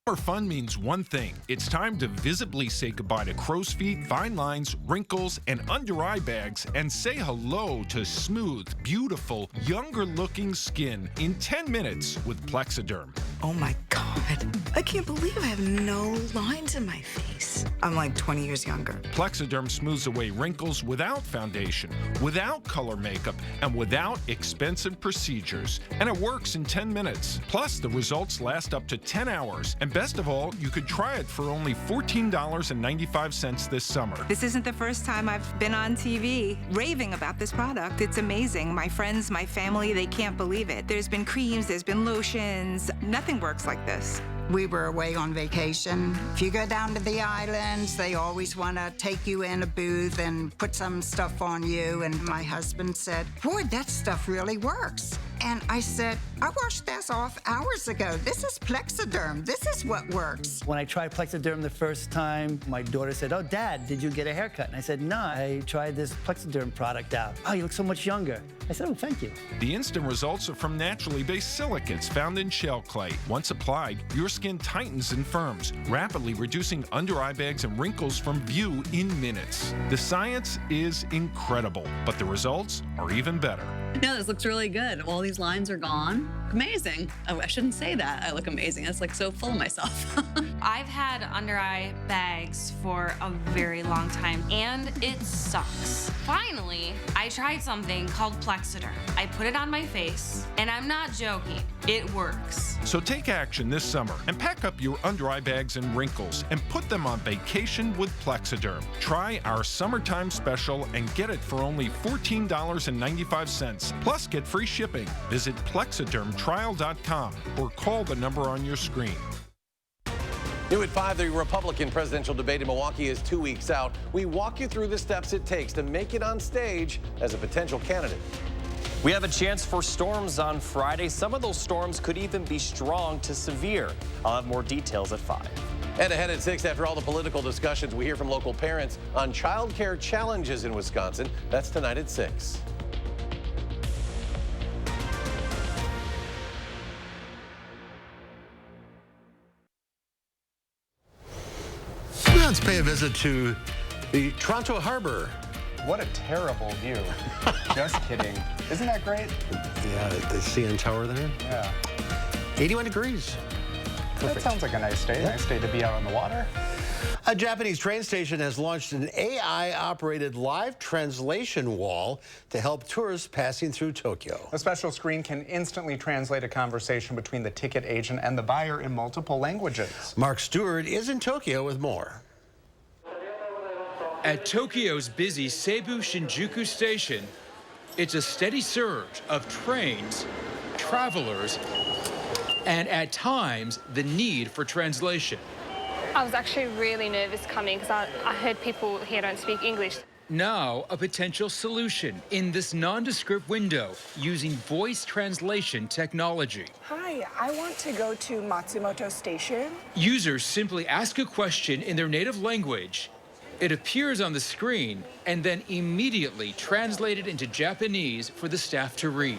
Summer fun means one thing. It's time to visibly say goodbye to crow's feet, fine lines, wrinkles, and under-eye bags, and say hello to smooth, beautiful, younger-looking skin in 10 minutes with Plexiderm. Oh my God. I can't believe I have no lines in my face. I'm like 20 years younger. Plexiderm smooths away wrinkles without foundation, without color makeup, and without expensive procedures. And it works in 10 minutes. Plus, the results last up to 10 hours. And best of all, you could try it for only $14.95 this summer. This isn't the first time I've been on TV raving about this product. It's amazing. My friends, my family, they can't believe it. There's been creams, there's been lotions. Nothing works like this. We were away on vacation. If you go down to the islands, they always want to take you in a booth and put some stuff on you. And my husband said, boy, that stuff really works. And I said, I washed this off hours ago. This is Plexiderm. This is what works. When I tried Plexiderm the first time, my daughter said, oh, Dad, did you get a haircut? And I said, no, I tried this Plexiderm product out. Oh, you look so much younger. I said, oh, thank you. The instant results are from naturally based silicates found in shell clay. Once applied, your skin tightens and firms, rapidly reducing under-eye bags and wrinkles from view in minutes. The science is incredible, but the results are even better. No, this looks really good. All these lines are gone. Amazing. Oh, I shouldn't say that. I look amazing. That's like so full of myself. I've had under-eye bags for a very long time, and it sucks. Finally, I tried something called Plexiderm. I put it on my face, and I'm not joking. It works. So take action this summer and pack up your under-eye bags and wrinkles and put them on vacation with Plexiderm. Try our summertime special and get it for only $14.95. Plus, get free shipping. Visit plexidermtrial.com or call the number on your screen. New at 5, the Republican presidential debate in Milwaukee is 2 weeks out. We walk you through the steps it takes to make it on stage as a potential candidate. We have a chance for storms on Friday. Some of those storms could even be strong to severe. I'll have more details at 5. And ahead at 6, after all the political discussions, we hear from local parents on child care challenges in Wisconsin. That's tonight at 6. Let's pay a visit to the Toronto Harbor. What a terrible view. Just kidding. Isn't that great? Yeah, the CN Tower there. Yeah. 81 degrees. Perfect. That sounds like a nice day. Nice day to be out on the water. A Japanese train station has launched an AI-operated live translation wall to help tourists passing through Tokyo. A special screen can instantly translate a conversation between the ticket agent and the buyer in multiple languages. Mark Stewart is in Tokyo with more. At Tokyo's busy Seibu Shinjuku Station, it's a steady surge of trains, travelers, and at times the need for translation. I was actually really nervous coming because I heard people here don't speak English. Now, a potential solution in this nondescript window using voice translation technology. Hi, I want to go to Matsumoto Station. Users simply ask a question in their native language. It appears on the screen and then immediately translated into Japanese for the staff to read.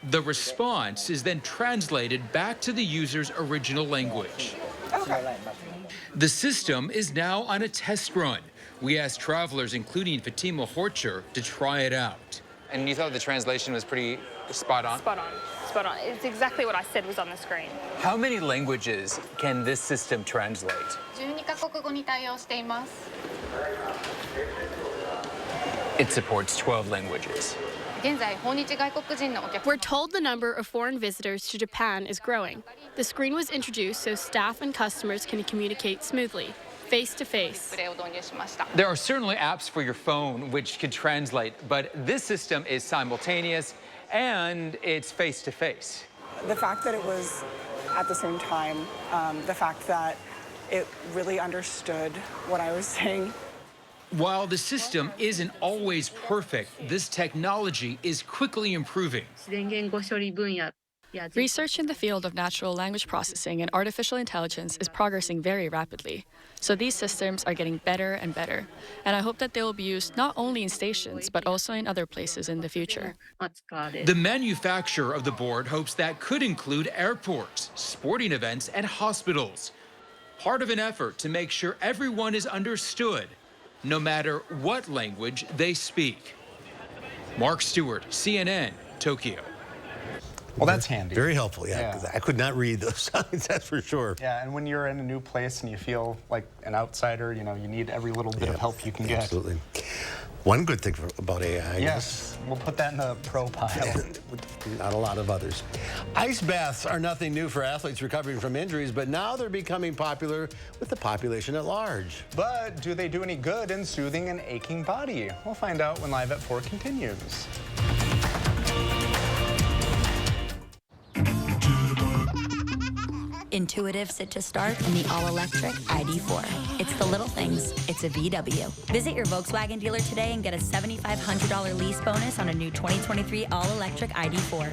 The response is then translated back to the user's original language. Okay. The system is now on a test run. We asked travelers, including Fatima Horcher, to try it out. And you thought the translation was pretty spot on? Spot on. Spot on. It's exactly what I said was on the screen. How many languages can this system translate? 12カ国語に対応しています。 It supports 12 languages. We're told the number of foreign visitors to Japan is growing. The screen was introduced so staff and customers can communicate smoothly, face to face. There are certainly apps for your phone which can translate, but this system is simultaneous and it's face to face. The fact that it was at the same time, the fact that it really understood what I was saying. While the system isn't always perfect, this technology is quickly improving. Research in the field of natural language processing and artificial intelligence is progressing very rapidly. So these systems are getting better and better. And I hope that they will be used not only in stations, but also in other places in the future. The manufacturer of the board hopes that could include airports, sporting events, and hospitals. Part of an effort to make sure everyone is understood, no matter what language they speak. Mark Stewart, CNN, Tokyo. Well, that's handy. Very helpful, yeah. 'Cause I could not read those signs, that's for sure. Yeah, and when you're in a new place and you feel like an outsider, you know, you need every little bit of help you can get. Absolutely. One good thing about AI, I Yes, we'll put that in the pro pile. Not a lot of others. Ice baths are nothing new for athletes recovering from injuries, but now they're becoming popular with the population at large. But do they do any good in soothing an aching body? We'll find out when Live at 4 continues. Intuitive sit to start in the all-electric ID4. It's the little things. It's a VW. Visit your Volkswagen dealer today and get a $7,500 lease bonus on a new 2023 all-electric ID4.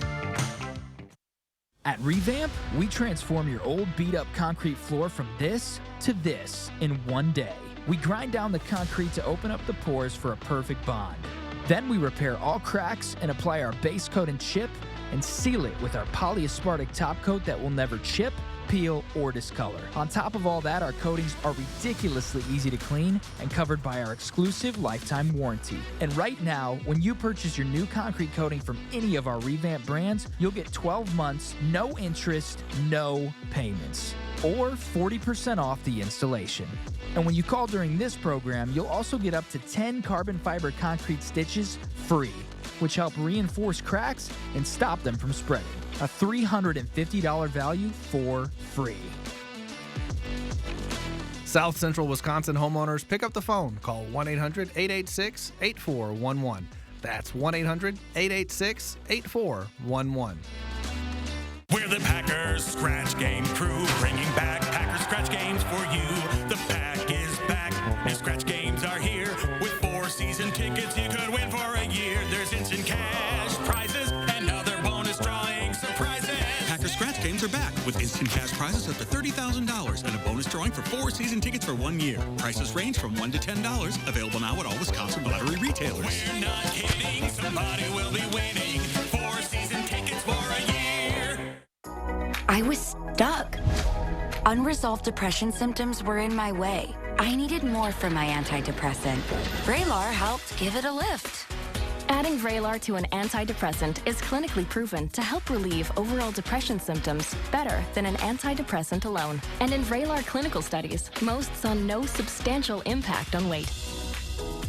At Revamp, we transform your old beat-up concrete floor from this to this in one day. We grind down the concrete to open up the pores for a perfect bond. Then we repair all cracks and apply our base coat and chip and seal it with our polyaspartic top coat that will never chip, peel, or discolor. On top of all that, our coatings are ridiculously easy to clean and covered by our exclusive lifetime warranty. And right now, when you purchase your new concrete coating from any of our Revamp brands, you'll get 12 months, no interest, no payments, or 40% off the installation. And when you call during this program, you'll also get up to 10 carbon fiber concrete stitches free, which help reinforce cracks and stop them from spreading. A $350 value for free. South Central Wisconsin homeowners, pick up the phone. Call 1-800-886-8411. That's 1-800-886-8411. We're the Packers Scratch Game crew, bringing back Packers Scratch Games for you. The pack is back, and Scratch Games are here. With 4 season tickets you could win for a year. There's instant cash prizes and other bonus drawing surprises. Packers Scratch Games are back with instant and cash prizes up to $30,000 and a bonus drawing for 4 season tickets for 1 year. Prices range from $1 to $10. Available now at all Wisconsin lottery retailers. We're not kidding, somebody will be winning 4 season tickets for a year. I was stuck. Unresolved depression symptoms were in my way. I needed more from my antidepressant. Vraylar helped give it a lift. Adding Vraylar to an antidepressant is clinically proven to help relieve overall depression symptoms better than an antidepressant alone. And in Vraylar clinical studies, most saw no substantial impact on weight.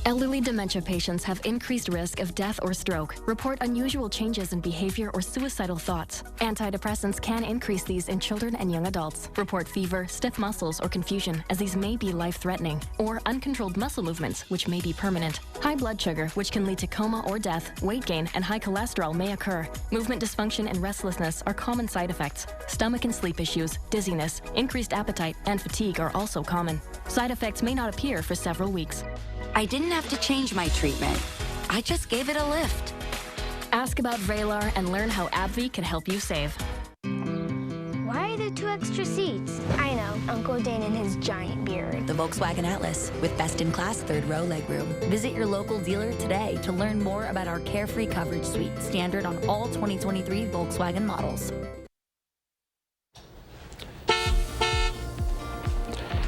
Elderly dementia patients have increased risk of death or stroke, report unusual changes in behavior or suicidal thoughts. Antidepressants can increase these in children and young adults, report fever, stiff muscles, or confusion, as these may be life-threatening, or uncontrolled muscle movements, which may be permanent. High blood sugar, which can lead to coma or death, weight gain, and high cholesterol may occur. Movement dysfunction and restlessness are common side effects. Stomach and sleep issues, dizziness, increased appetite, and fatigue are also common. Side effects may not appear for several weeks. I didn't have to change my treatment. I just gave it a lift. Ask about Vraylar and learn how AbbVie can help you save. Why are there 2 extra seats? I know, Uncle Dane and his giant beard. The Volkswagen Atlas, with best-in-class third-row legroom. Visit your local dealer today to learn more about our Carefree Coverage Suite, standard on all 2023 Volkswagen models.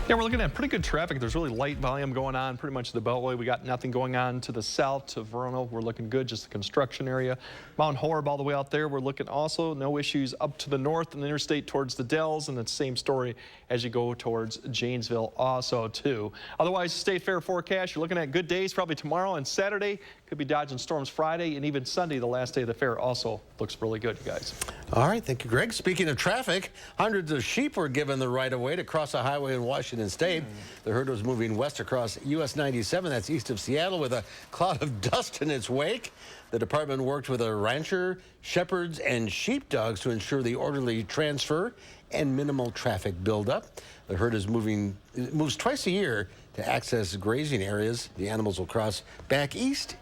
Yeah, we're looking at pretty good traffic. There's really light volume going on pretty much the Beltway. We got nothing going on to the south to Verona. We're looking good, just the construction area. Mount Horeb all the way out there. We're looking also no issues up to the north and the interstate towards the Dells, and the same story as you go towards Janesville also too. Otherwise, state fair forecast, you're looking at good days probably tomorrow and Saturday. Could be dodging storms Friday, and even Sunday, the last day of the fair, also looks really good, you guys. All right, thank you, Greg. Speaking of traffic, hundreds of sheep were given the right-of-way to cross a highway in Washington State. The herd was moving west across US 97, that's east of Seattle, with a cloud of dust in its wake. The department worked with a rancher, shepherds, and sheepdogs to ensure the orderly transfer and minimal traffic buildup. The herd is moves twice a year to access grazing areas. The animals will cross back east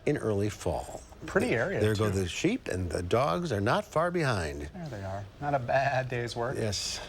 in early fall. Pretty area. There go the sheep, and the dogs are not far behind. There they are. Not a bad day's work. Yes.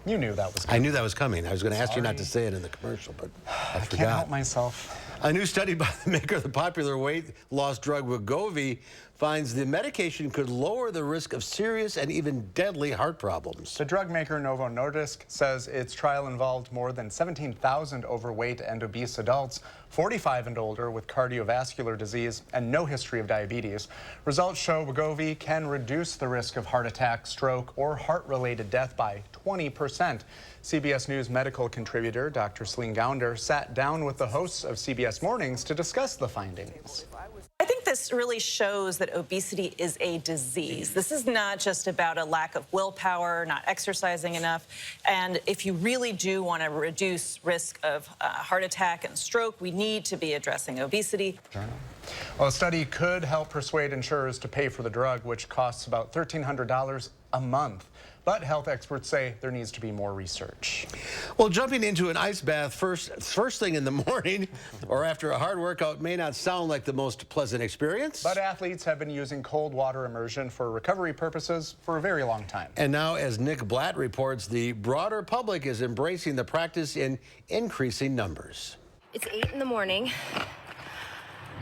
You knew that was coming. I knew that was coming. I was going to ask you not to say it in the commercial, but I forgot. Can't help myself. A new study by the maker of the popular weight loss drug Wegovy finds the medication could lower the risk of serious and even deadly heart problems. The drug maker Novo Nordisk says its trial involved more than 17,000 overweight and obese adults, 45 and older with cardiovascular disease and no history of diabetes. Results show Wegovy can reduce the risk of heart attack, stroke, or heart-related death by 20%. CBS News medical contributor Dr. Celine Gounder sat down with the hosts of CBS Mornings to discuss the findings. I think this really shows that obesity is a disease. This is not just about a lack of willpower, not exercising enough. And if you really do want to reduce risk of heart attack and stroke, we need to be addressing obesity. Well, a study could help persuade insurers to pay for the drug, which costs about $1,300 a month. But health experts say there needs to be more research. Well, jumping into an ice bath first thing in the morning or after a hard workout may not sound like the most pleasant experience. But athletes have been using cold water immersion for recovery purposes for a very long time. And now, as Nick Blatt reports, the broader public is embracing the practice in increasing numbers. It's 8 in the morning.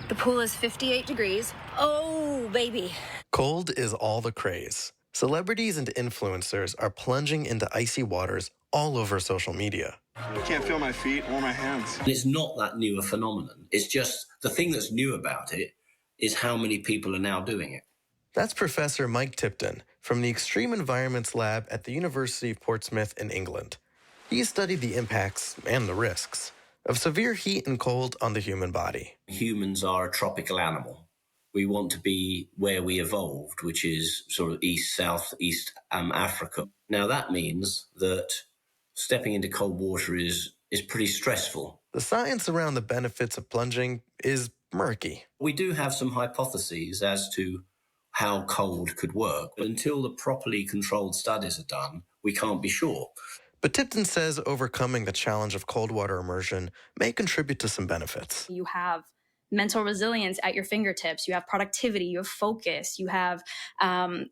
The pool is 58 degrees. Oh, baby. Cold is all the craze. Celebrities and influencers are plunging into icy waters all over social media. I can't feel my feet or my hands. It's not that new a phenomenon. It's just the thing that's new about it is how many people are now doing it. That's Professor Mike Tipton from the Extreme Environments Lab at the University of Portsmouth in England. He studied the impacts and the risks of severe heat and cold on the human body. Humans are a tropical animal. We want to be where we evolved, which is sort of East, Southeast Africa. Now that means that stepping into cold water is pretty stressful. The science around the benefits of plunging is murky. We do have some hypotheses as to how cold could work, but until the properly controlled studies are done, we can't be sure. But Tipton says overcoming the challenge of cold water immersion may contribute to some benefits. You have mental resilience at your fingertips. You have productivity, you have focus, you have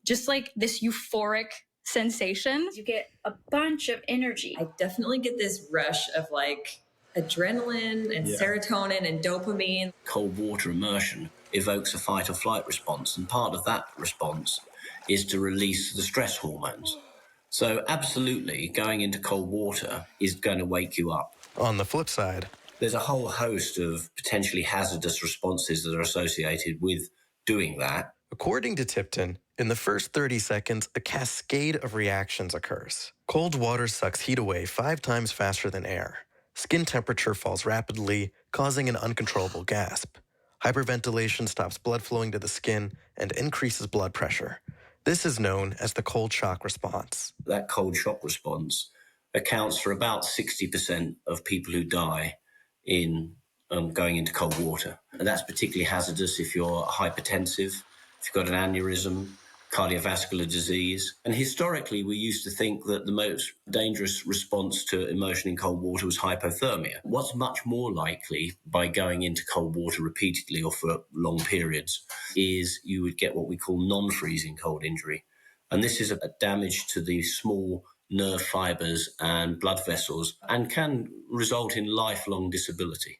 just like this euphoric sensation. You get a bunch of energy. I definitely get this rush of like adrenaline and serotonin and dopamine. Cold water immersion evokes a fight or flight response, and part of that response is to release the stress hormones. So absolutely, going into cold water is going to wake you up. On the flip side, there's a whole host of potentially hazardous responses that are associated with doing that. According to Tipton, in the first 30 seconds, a cascade of reactions occurs. Cold water sucks heat away 5 times faster than air. Skin temperature falls rapidly, causing an uncontrollable gasp. Hyperventilation stops blood flowing to the skin and increases blood pressure. This is known as the cold shock response. That cold shock response accounts for about 60% of people who die in going into cold water. And that's particularly hazardous if you're hypertensive, if you've got an aneurysm, cardiovascular disease. And historically, we used to think that the most dangerous response to immersion in cold water was hypothermia. What's much more likely by going into cold water repeatedly or for long periods is you would get what we call non-freezing cold injury. And this is a damage to the small nerve fibers and blood vessels and can result in lifelong disability.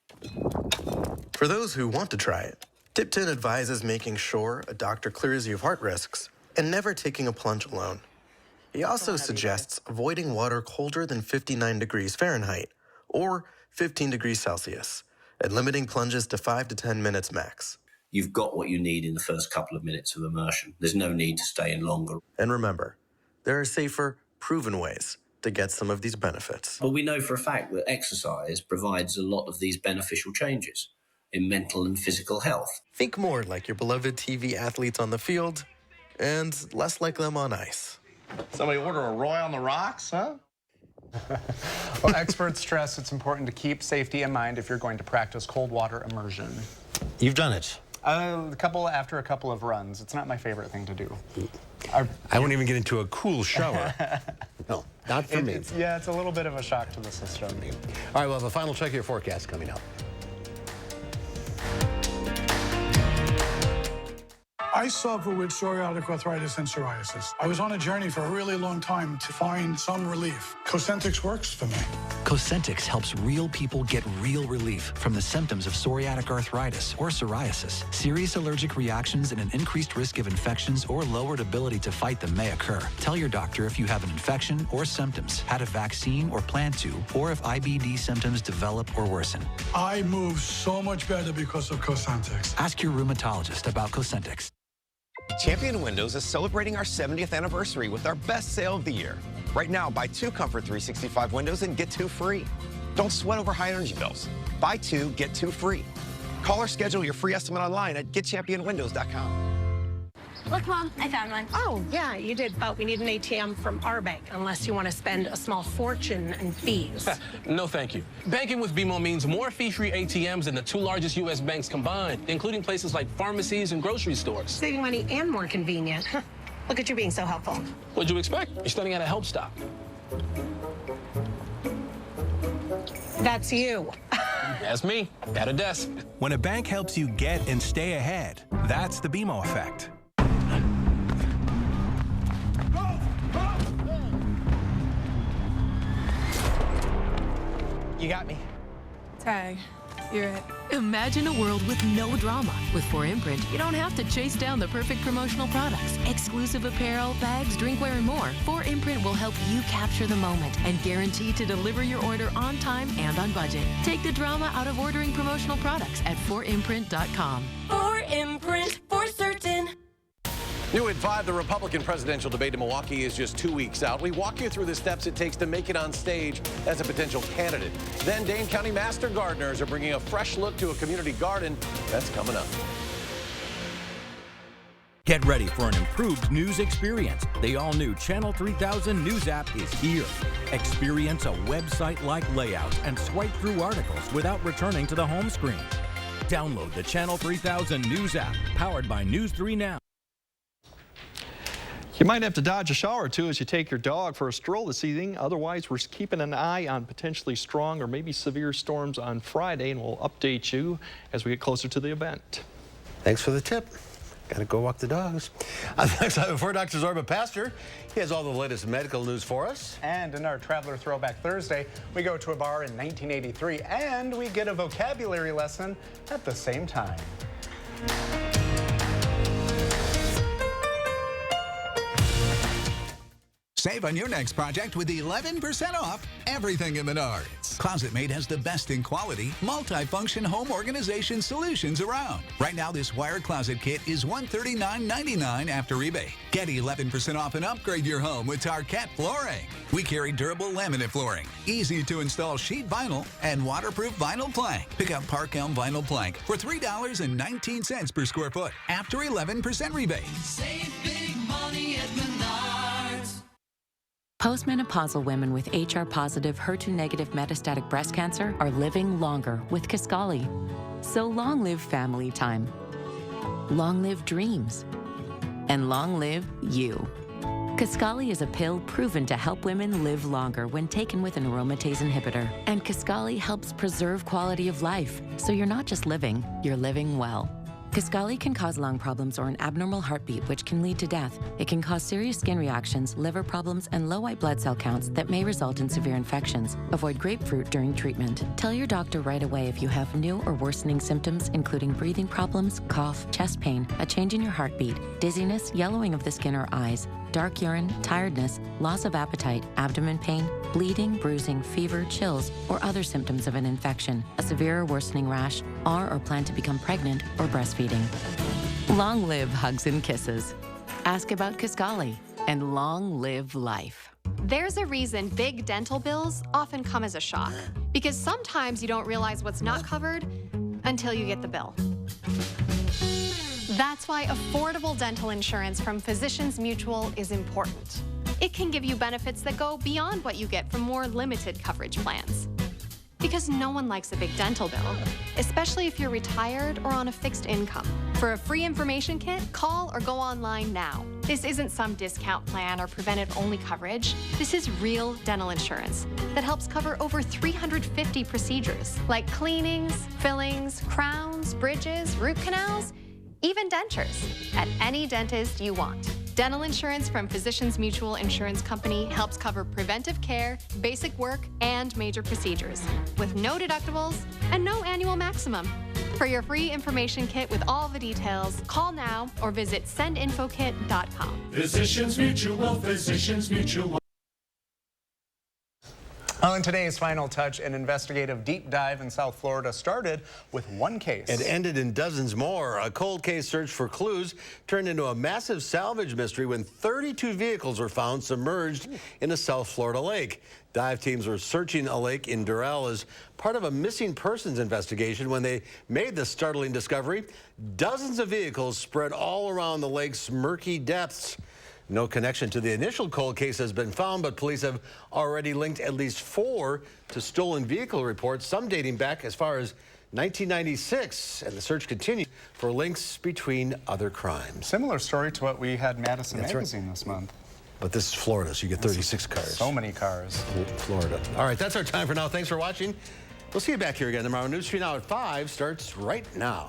For those who want to try it, Tipton advises making sure a doctor clears you of heart risks and never taking a plunge alone. He also suggests avoiding water colder than 59 degrees Fahrenheit or 15 degrees Celsius and limiting plunges to 5 to 10 minutes max. You've got what you need in the first couple of minutes of immersion. There's no need to stay in longer. And remember, there are safer, proven ways to get some of these benefits. But we know for a fact that exercise provides a lot of these beneficial changes in mental and physical health. Think more like your beloved TV athletes on the field and less like them on ice. Somebody order a Roy on the rocks, huh? Well, experts stress it's important to keep safety in mind if you're going to practice cold water immersion. You've done it. After a couple of runs. It's not my favorite thing to do. I won't even get into a cool shower. No, not for me. It's a little bit of a shock to the system. All right, we'll have a final check of your forecast coming up. I suffer with psoriatic arthritis and psoriasis. I was on a journey for a really long time to find some relief. Cosentix works for me. Cosentix helps real people get real relief from the symptoms of psoriatic arthritis or psoriasis. Serious allergic reactions and an increased risk of infections or lowered ability to fight them may occur. Tell your doctor if you have an infection or symptoms, had a vaccine or plan to, or if IBD symptoms develop or worsen. I move so much better because of Cosentix. Ask your rheumatologist about Cosentix. Champion Windows is celebrating our 70th anniversary with our best sale of the year. Right now, buy 2 Comfort 365 windows and get 2 free. Don't sweat over high energy bills. Buy 2, get 2 free. Call or schedule your free estimate online at getchampionwindows.com. Look, Mom, I found one. Oh, yeah, you did, but we need an ATM from our bank, unless you want to spend a small fortune in fees. No, thank you. Banking with BMO means more fee-free ATMs than the 2 largest U.S. banks combined, including places like pharmacies and grocery stores. Saving money and more convenient. Look at you being so helpful. What'd you expect? You're studying at a help stop. That's you. That's me, at a desk. When a bank helps you get and stay ahead, that's the BMO effect. You got me. Tag, you're it. Imagine a world with no drama. With 4imprint, you don't have to chase down the perfect promotional products. Exclusive apparel, bags, drinkware, and more. 4imprint will help you capture the moment and guarantee to deliver your order on time and on budget. Take the drama out of ordering promotional products at 4imprint.com. 4imprint, for certain. New at 5, the Republican presidential debate in Milwaukee is just 2 weeks out. We walk you through the steps it takes to make it on stage as a potential candidate. Then Dane County Master Gardeners are bringing a fresh look to a community garden. That's coming up. Get ready for an improved news experience. The all-new Channel 3000 News app is here. Experience a website-like layout and swipe through articles without returning to the home screen. Download the Channel 3000 News app, powered by News 3 Now. You might have to dodge a shower or two as you take your dog for a stroll this evening. Otherwise, we're keeping an eye on potentially strong or maybe severe storms on Friday, and we'll update you as we get closer to the event. Thanks for the tip. Gotta go walk the dogs. Next time, before Dr. Zorba Pastor, he has all the latest medical news for us. And in our Traveler Throwback Thursday, we go to a bar in 1983 and we get a vocabulary lesson at the same time. Save on your next project with 11% off everything in Menards. Closet Mate has the best in quality, multi-function home organization solutions around. Right now, this wire closet kit is $139.99 after rebate. Get 11% off and upgrade your home with Tarkett flooring. We carry durable laminate flooring, easy to install sheet vinyl, and waterproof vinyl plank. Pick up Park Elm vinyl plank for $3.19 per square foot after 11% rebate. Save big money at Menards. Postmenopausal women with HR-positive, HER2-negative metastatic breast cancer are living longer with Kisqali. So long live family time, long live dreams, and long live you. Kisqali is a pill proven to help women live longer when taken with an aromatase inhibitor. And Kisqali helps preserve quality of life, so you're not just living, you're living well. Kisqali can cause lung problems or an abnormal heartbeat, which can lead to death. It can cause serious skin reactions, liver problems, and low white blood cell counts that may result in severe infections. Avoid grapefruit during treatment. Tell your doctor right away if you have new or worsening symptoms, including breathing problems, cough, chest pain, a change in your heartbeat, dizziness, yellowing of the skin or eyes, dark urine, tiredness, loss of appetite, abdomen pain, bleeding, bruising, fever, chills, or other symptoms of an infection, a severe or worsening rash, or plan to become pregnant or breastfeeding. Long live hugs and kisses. Ask about Kisqali, and long live life. There's a reason big dental bills often come as a shock, because sometimes you don't realize what's not covered until you get the bill. That's why affordable dental insurance from Physicians Mutual is important. It can give you benefits that go beyond what you get from more limited coverage plans. Because no one likes a big dental bill, especially if you're retired or on a fixed income. For a free information kit, call or go online now. This isn't some discount plan or preventive-only coverage. This is real dental insurance that helps cover over 350 procedures, like cleanings, fillings, crowns, bridges, root canals, even dentures, at any dentist you want. Dental insurance from Physicians Mutual Insurance Company helps cover preventive care, basic work, and major procedures, with no deductibles and no annual maximum. For your free information kit with all the details, call now or visit sendinfokit.com. Physicians Mutual, Physicians Mutual. Well, in today's final touch, an investigative deep dive in South Florida started with one case. It ended in dozens more. A cold case search for clues turned into a massive salvage mystery when 32 vehicles were found submerged in a South Florida lake. Dive teams were searching a lake in Doral as part of a missing persons investigation when they made the startling discovery. Dozens of vehicles spread all around the lake's murky depths. No connection to the initial cold case has been found, but police have already linked at least 4 to stolen vehicle reports, some dating back as far as 1996, and the search continues for links between other crimes. Similar story to what we had Madison Magazine this month. But this is Florida, so you get 36 cars. So many cars. Florida. All right, that's our time for now. Thanks for watching. We'll see you back here again tomorrow. News 3 Now at 5 starts right now.